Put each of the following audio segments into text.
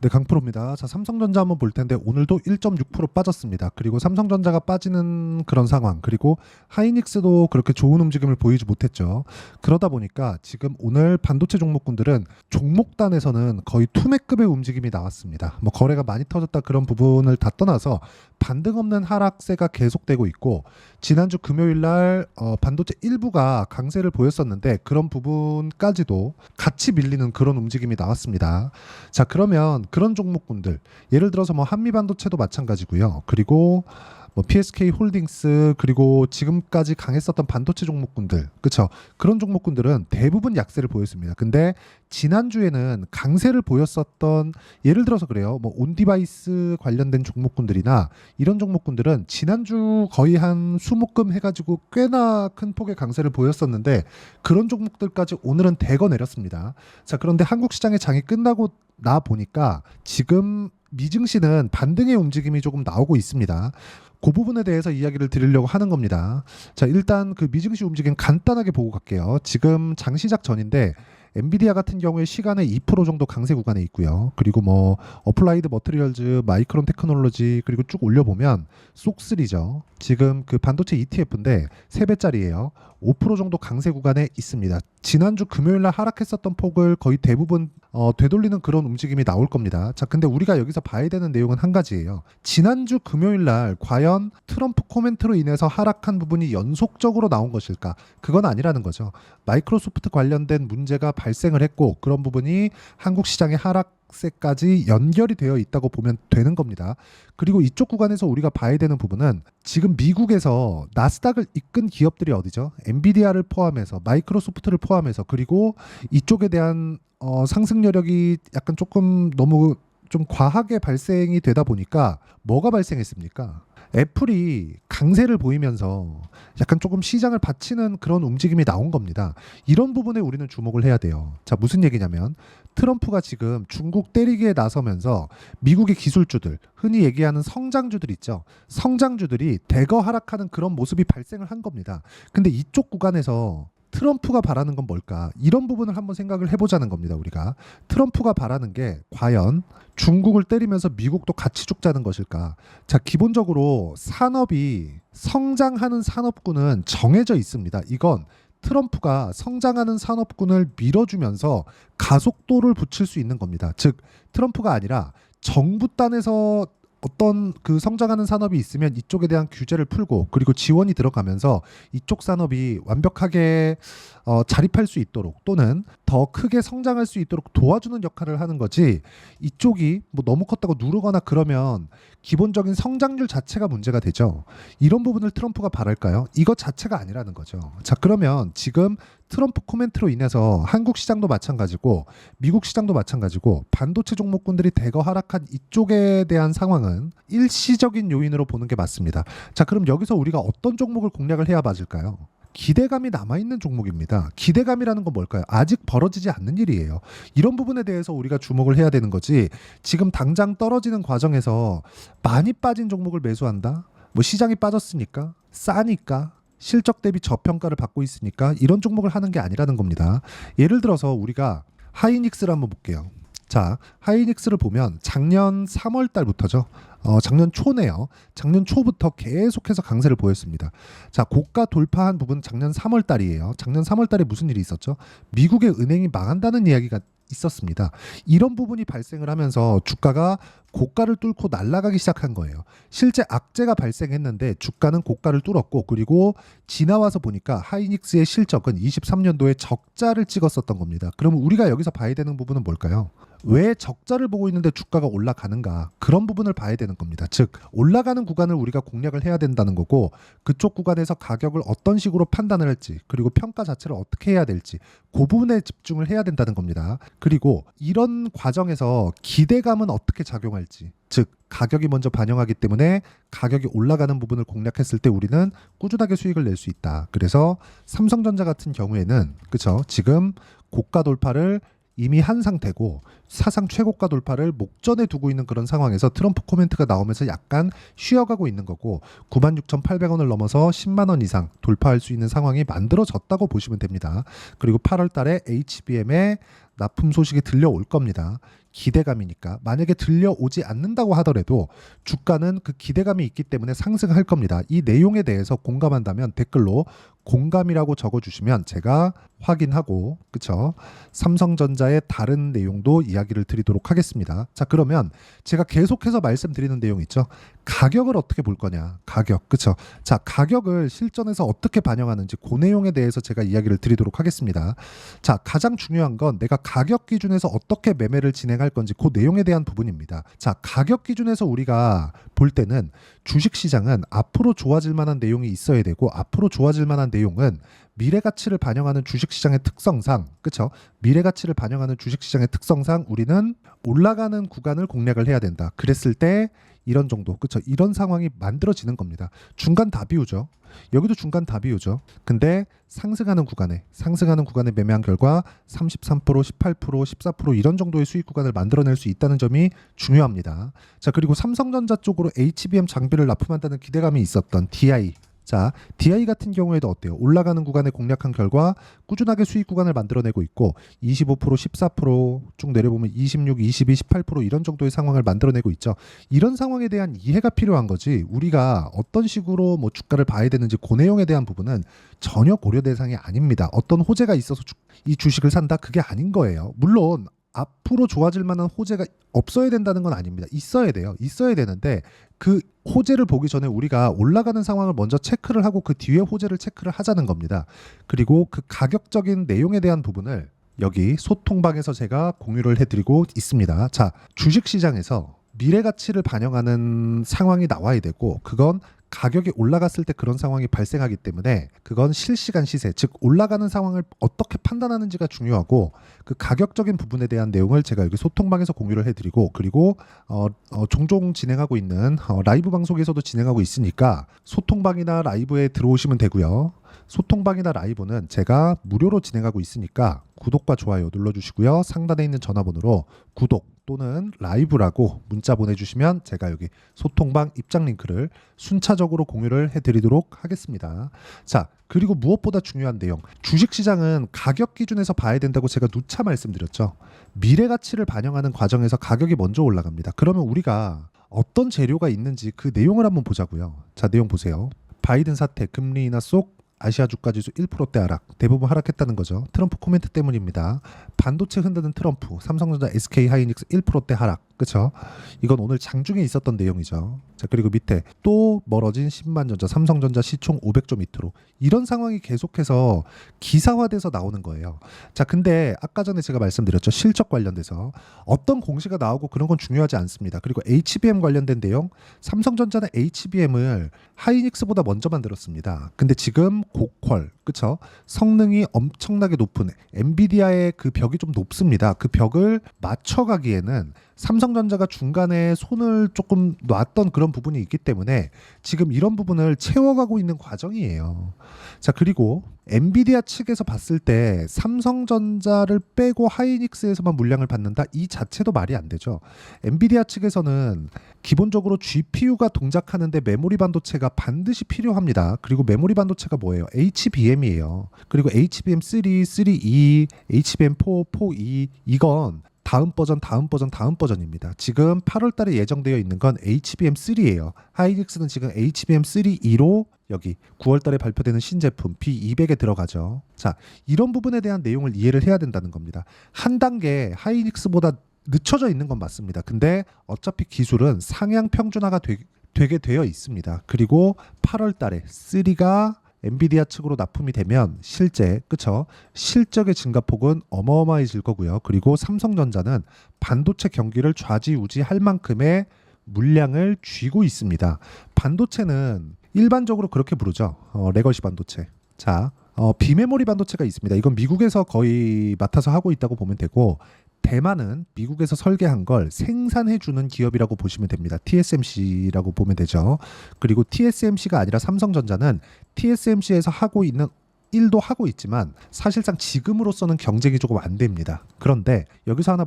네, 강프로입니다. 자, 삼성전자 한번 볼 텐데 오늘도 1.6% 빠졌습니다. 그리고 삼성전자가 빠지는 그런 상황, 그리고 하이닉스도 그렇게 좋은 움직임을 보이지 못했죠. 그러다 보니까 지금 오늘 반도체 종목군들은 종목단에서는 거의 투매급의 움직임이 나왔습니다. 뭐 거래가 많이 터졌다 그런 부분을 다 떠나서 반등 없는 하락세가 계속되고 있고, 지난주 금요일 날 반도체 일부가 강세를 보였었는데 그런 부분까지도 같이 밀리는 그런 움직임이 나왔습니다. 자, 그러면 그런 종목군들, 예를 들어서 뭐 한미반도체도 마찬가지고요. 그리고 뭐 PSK 홀딩스, 그리고 지금까지 강했었던 반도체 종목군들, 그쵸? 그런 종목군들은 대부분 약세를 보였습니다. 근데 지난주에는 강세를 보였었던, 예를 들어서 그래요. 뭐 온디바이스 관련된 종목군들이나 이런 종목군들은 지난주 거의 한 수목금 해가지고 꽤나 큰 폭의 강세를 보였었는데 그런 종목들까지 오늘은 대거 내렸습니다. 자, 그런데 한국 시장의 장이 끝나고 나 보니까 지금 미증시는 반등의 움직임이 조금 나오고 있습니다. 그 부분에 대해서 이야기를 드리려고 하는 겁니다. 자, 일단 그 미증시 움직임 간단하게 보고 갈게요. 지금 장 시작 전인데 엔비디아 같은 경우에 시간에 2% 정도 강세 구간에 있고요. 그리고 뭐 어플라이드 머티리얼즈, 마이크론 테크놀로지, 그리고 쭉 올려보면 쏙3죠. 지금 그 반도체 ETF인데 3배짜리예요. 5% 정도 강세 구간에 있습니다. 지난주 금요일 날 하락했었던 폭을 거의 대부분 되돌리는 그런 움직임이 나올 겁니다. 자, 근데 우리가 여기서 봐야 되는 내용은 한 가지예요. 지난주 금요일 날 과연 트럼프 코멘트로 인해서 하락한 부분이 연속적으로 나온 것일까? 그건 아니라는 거죠. 마이크로소프트 관련된 문제가 발생을 했고 그런 부분이 한국 시장의 하락세까지 연결이 되어 있다고 보면 되는 겁니다. 그리고 이쪽 구간에서 우리가 봐야 되는 부분은 지금 미국에서 나스닥을 이끈 기업들이 어디죠? 엔비디아를 포함해서, 마이크로소프트를 포함해서, 그리고 이쪽에 대한 상승 여력이 약간 조금 너무 좀 과하게 발생이 되다 보니까 뭐가 발생했습니까? 애플이 강세를 보이면서 약간 조금 시장을 받치는 그런 움직임이 나온 겁니다. 이런 부분에 우리는 주목을 해야 돼요. 자, 무슨 얘기냐면 트럼프가 지금 중국 때리기에 나서면서 미국의 기술주들, 흔히 얘기하는 성장주들 있죠. 성장주들이 대거 하락하는 그런 모습이 발생을 한 겁니다. 근데 이쪽 구간에서 트럼프가 바라는 건 뭘까? 이런 부분을 한번 생각을 해보자는 겁니다. 우리가 트럼프가 바라는 게 과연 중국을 때리면서 미국도 같이 죽자는 것일까? 자, 기본적으로 산업이 성장하는 산업군은 정해져 있습니다. 이건 트럼프가 성장하는 산업군을 밀어주면서 가속도를 붙일 수 있는 겁니다. 즉, 트럼프가 아니라 정부 단에서 어떤 그 성장하는 산업이 있으면 이쪽에 대한 규제를 풀고, 그리고 지원이 들어가면서 이쪽 산업이 완벽하게 자립할 수 있도록, 또는 더 크게 성장할 수 있도록 도와주는 역할을 하는 거지, 이쪽이 뭐 너무 컸다고 누르거나 그러면 기본적인 성장률 자체가 문제가 되죠. 이런 부분을 트럼프가 바랄까요? 이것 자체가 아니라는 거죠. 자, 그러면 지금 트럼프 코멘트로 인해서 한국 시장도 마찬가지고 미국 시장도 마찬가지고 반도체 종목군들이 대거 하락한 이쪽에 대한 상황은 일시적인 요인으로 보는 게 맞습니다. 자, 그럼 여기서 우리가 어떤 종목을 공략을 해야 맞을까요? 기대감이 남아있는 종목입니다. 기대감이라는 건 뭘까요? 아직 벌어지지 않는 일이에요. 이런 부분에 대해서 우리가 주목을 해야 되는 거지, 지금 당장 떨어지는 과정에서 많이 빠진 종목을 매수한다? 뭐 시장이 빠졌으니까? 싸니까? 실적 대비 저평가를 받고 있으니까 이런 종목을 하는 게 아니라는 겁니다. 예를 들어서 우리가 하이닉스를 한번 볼게요. 자, 하이닉스를 보면 작년 3월 달부터죠. 작년 초네요. 작년 초부터 계속해서 강세를 보였습니다. 자, 고가 돌파한 부분 작년 3월 달이에요. 작년 3월 달에 무슨 일이 있었죠? 미국의 은행이 망한다는 이야기가 있었습니다. 이런 부분이 발생을 하면서 주가가 고가를 뚫고 날아가기 시작한 거예요. 실제 악재가 발생했는데 주가는 고가를 뚫었고, 그리고 지나와서 보니까 하이닉스의 실적은 23년도에 적자를 찍었었던 겁니다. 그러면 우리가 여기서 봐야 되는 부분은 뭘까요? 왜 적자를 보고 있는데 주가가 올라가는가? 그런 부분을 봐야 되는 겁니다. 즉, 올라가는 구간을 우리가 공략을 해야 된다는 거고, 그쪽 구간에서 가격을 어떤 식으로 판단을 할지, 그리고 평가 자체를 어떻게 해야 될지, 그 부분에 집중을 해야 된다는 겁니다. 그리고 이런 과정에서 기대감은 어떻게 작용할지, 즉 가격이 먼저 반영하기 때문에 가격이 올라가는 부분을 공략했을 때 우리는 꾸준하게 수익을 낼 수 있다. 그래서 삼성전자 같은 경우에는, 그쵸, 지금 고가 돌파를 이미 한 상태고 사상 최고가 돌파를 목전에 두고 있는 그런 상황에서 트럼프 코멘트가 나오면서 약간 쉬어가고 있는 거고, 96,800원을 넘어서 10만 원 이상 돌파할 수 있는 상황이 만들어졌다고 보시면 됩니다. 그리고 8월 달에 HBM의 납품 소식이 들려올 겁니다. 기대감이니까 만약에 들려오지 않는다고 하더라도 주가는 그 기대감이 있기 때문에 상승할 겁니다. 이 내용에 대해서 공감한다면 댓글로 공감이라고 적어주시면 제가 확인하고 그쵸? 삼성전자의 다른 내용도 이야기를 드리도록 하겠습니다. 자, 그러면 제가 계속해서 말씀드리는 내용 있죠? 가격을 어떻게 볼 거냐? 가격, 그쵸? 자, 가격을 실전에서 어떻게 반영하는지 그 내용에 대해서 제가 이야기를 드리도록 하겠습니다. 자, 가장 중요한 건 내가 가격 기준에서 어떻게 매매를 진행할 건지 그 내용에 대한 부분입니다. 자, 가격 기준에서 우리가 볼 때는 주식시장은 앞으로 좋아질 만한 내용이 있어야 되고 앞으로 좋아질 만한 내용은 미래 가치를 반영하는 주식시장의 특성상, 그렇죠? 미래 가치를 반영하는 주식시장의 특성상 우리는 올라가는 구간을 공략을 해야 된다. 그랬을 때 이런 정도, 그렇죠? 이런 상황이 만들어지는 겁니다. 중간 다 비우죠. 여기도 중간 다 비우죠. 근데 상승하는 구간에 매매한 결과 33%, 18%, 14% 이런 정도의 수익 구간을 만들어낼 수 있다는 점이 중요합니다. 자, 그리고 삼성전자 쪽으로 HBM 장비를 납품한다는 기대감이 있었던 DI. 자, DI 같은 경우에도 어때요? 올라가는 구간에 공략한 결과 꾸준하게 수익 구간을 만들어내고 있고 25%, 14%쭉 내려보면 26, 22, 18% 이런 정도의 상황을 만들어내고 있죠. 이런 상황에 대한 이해가 필요한 거지 우리가 어떤 식으로 뭐 주가를 봐야 되는지 그 내용에 대한 부분은 전혀 고려 대상이 아닙니다. 어떤 호재가 있어서 이 주식을 산다? 그게 아닌 거예요. 물론 앞으로 좋아질 만한 호재가 없어야 된다는 건 아닙니다. 있어야 돼요. 있어야 되는데 그 호재를 보기 전에 우리가 올라가는 상황을 먼저 체크를 하고 그 뒤에 호재를 체크를 하자는 겁니다. 그리고 그 가격적인 내용에 대한 부분을 여기 소통방에서 제가 공유를 해드리고 있습니다. 자, 주식시장에서 미래 가치를 반영하는 상황이 나와야 되고 그건 가격이 올라갔을 때 그런 상황이 발생하기 때문에 그건 실시간 시세, 즉 올라가는 상황을 어떻게 판단하는지가 중요하고 그 가격적인 부분에 대한 내용을 제가 여기 소통방에서 공유를 해드리고 그리고 종종 진행하고 있는 라이브 방송에서도 진행하고 있으니까 소통방이나 라이브에 들어오시면 되고요. 소통방이나 라이브는 제가 무료로 진행하고 있으니까 구독과 좋아요 눌러주시고요. 상단에 있는 전화번호로 구독 또는 라이브라고 문자 보내주시면 제가 여기 소통방 입장 링크를 순차적으로 공유를 해드리도록 하겠습니다. 자, 그리고 무엇보다 중요한 내용, 주식시장은 가격 기준에서 봐야 된다고 제가 누차 말씀드렸죠. 미래 가치를 반영하는 과정에서 가격이 먼저 올라갑니다. 그러면 우리가 어떤 재료가 있는지 그 내용을 한번 보자고요. 자, 내용 보세요. 바이든 사태, 금리 인하 속 아시아 주가 지수 1%대 하락. 대부분 하락했다는 거죠. 트럼프 코멘트 때문입니다. 반도체 흔드는 트럼프, 삼성전자, SK 하이닉스 1%대 하락. 그렇죠? 이건 오늘 장중에 있었던 내용이죠. 자, 그리고 밑에 또 멀어진 10만 전자, 삼성전자 시총 500조 밑으로. 이런 상황이 계속해서 기사화돼서 나오는 거예요. 자, 근데 아까 전에 제가 말씀드렸죠. 실적 관련돼서 어떤 공시가 나오고 그런 건 중요하지 않습니다. 그리고 HBM 관련된 내용, 삼성전자는 HBM을 하이닉스보다 먼저 만들었습니다. 근데 지금 고퀄, 그쵸? 성능이 엄청나게 높은 엔비디아의 그 벽이 좀 높습니다. 그 벽을 맞춰가기에는 삼성전자가 중간에 손을 조금 놨던 그런 부분이 있기 때문에 지금 이런 부분을 채워가고 있는 과정이에요. 자, 그리고 엔비디아 측에서 봤을 때 삼성전자를 빼고 하이닉스에서만 물량을 받는다? 이 자체도 말이 안 되죠. 엔비디아 측에서는 기본적으로 GPU가 동작하는데 메모리 반도체가 반드시 필요합니다. 그리고 메모리 반도체가 뭐예요? HBM이에요. 그리고 HBM3, 3E, HBM4, 4E 이건 다음 버전입니다. 지금 8월 달에 예정되어 있는 건 HBM3예요. 하이닉스는 지금 HBM3E로 여기 9월 달에 발표되는 신제품 B200에 들어가죠. 자, 이런 부분에 대한 내용을 이해를 해야 된다는 겁니다. 한 단계 하이닉스보다 늦춰져 있는 건 맞습니다. 근데 어차피 기술은 상향 평준화가 되게 되어 있습니다. 그리고 8월 달에 3가 엔비디아 측으로 납품이 되면 그쵸? 실적의 증가폭은 어마어마해질 거고요. 그리고 삼성전자는 반도체 경기를 좌지우지할 만큼의 물량을 쥐고 있습니다. 반도체는 일반적으로 그렇게 부르죠. 레거시 반도체. 자, 비메모리 반도체가 있습니다. 이건 미국에서 거의 맡아서 하고 있다고 보면 되고 대만은 미국에서 설계한 걸 생산해주는 기업이라고 보시면 됩니다. TSMC라고 보면 되죠. 그리고 TSMC가 아니라 삼성전자는 TSMC에서 하고 있는 일도 하고 있지만 사실상 지금으로서는 경쟁이 조금 안 됩니다. 그런데 여기서 하나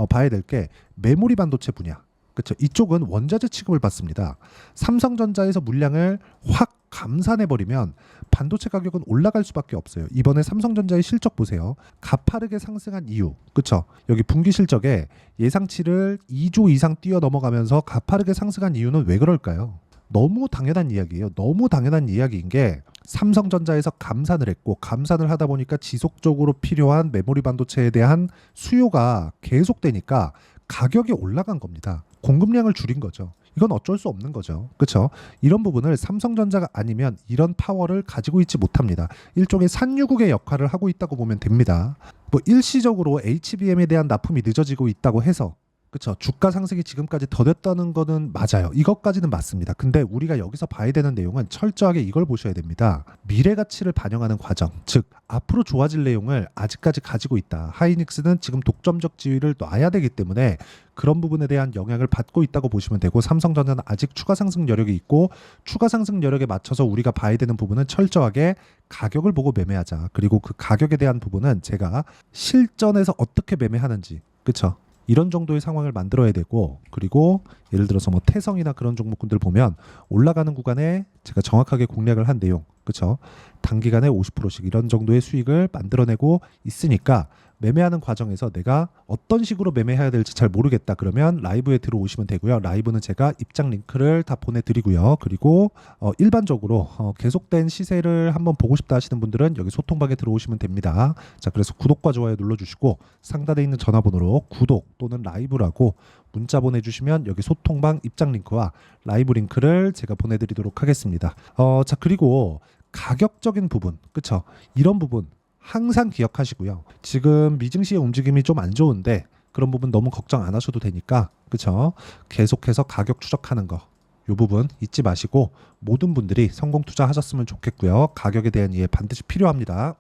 봐야 될 게 메모리 반도체 분야. 그렇죠. 이쪽은 원자재 취급을 받습니다. 삼성전자에서 물량을 확 감산해 버리면 반도체 가격은 올라갈 수밖에 없어요. 이번에 삼성전자의 실적 보세요. 가파르게 상승한 이유. 그렇죠. 여기 분기 실적에 예상치를 2조 이상 뛰어넘어가면서 가파르게 상승한 이유는 왜 그럴까요? 너무 당연한 이야기예요. 너무 당연한 이야기인 게 삼성전자에서 감산을 했고 감산을 하다 보니까 지속적으로 필요한 메모리 반도체에 대한 수요가 계속되니까 가격이 올라간 겁니다. 공급량을 줄인 거죠. 이건 어쩔 수 없는 거죠. 그렇죠? 이런 부분을 삼성전자가 아니면 이런 파워를 가지고 있지 못합니다. 일종의 산유국의 역할을 하고 있다고 보면 됩니다. 뭐 일시적으로 HBM에 대한 납품이 늦어지고 있다고 해서 그렇죠. 주가 상승이 지금까지 더뎠다는 거는 맞아요. 이것까지는 맞습니다. 근데 우리가 여기서 봐야 되는 내용은 철저하게 이걸 보셔야 됩니다. 미래 가치를 반영하는 과정, 즉 앞으로 좋아질 내용을 아직까지 가지고 있다. 하이닉스는 지금 독점적 지위를 놔야 되기 때문에 그런 부분에 대한 영향을 받고 있다고 보시면 되고 삼성전자는 아직 추가 상승 여력이 있고 추가 상승 여력에 맞춰서 우리가 봐야 되는 부분은 철저하게 가격을 보고 매매하자. 그리고 그 가격에 대한 부분은 제가 실전에서 어떻게 매매하는지 그렇죠. 이런 정도의 상황을 만들어야 되고 그리고 예를 들어서 뭐 태성이나 그런 종목군들 보면 올라가는 구간에 제가 정확하게 공략을 한 내용 그렇죠. 단기간에 50%씩 이런 정도의 수익을 만들어내고 있으니까 매매하는 과정에서 내가 어떤 식으로 매매해야 될지 잘 모르겠다 그러면 라이브에 들어오시면 되고요. 라이브는 제가 입장 링크를 다 보내드리고요. 그리고 일반적으로 계속된 시세를 한번 보고 싶다 하시는 분들은 여기 소통방에 들어오시면 됩니다. 자, 그래서 구독과 좋아요 눌러주시고 상단에 있는 전화번호로 구독 또는 라이브라고 문자 보내주시면 여기 소통방 입장 링크와 라이브 링크를 제가 보내드리도록 하겠습니다. 자, 그리고 가격적인 부분, 그쵸? 이런 부분 항상 기억하시고요. 지금 미증시의 움직임이 좀 안 좋은데 그런 부분 너무 걱정 안 하셔도 되니까 그쵸? 계속해서 가격 추적하는 거 이 부분 잊지 마시고 모든 분들이 성공 투자하셨으면 좋겠고요. 가격에 대한 이해 반드시 필요합니다.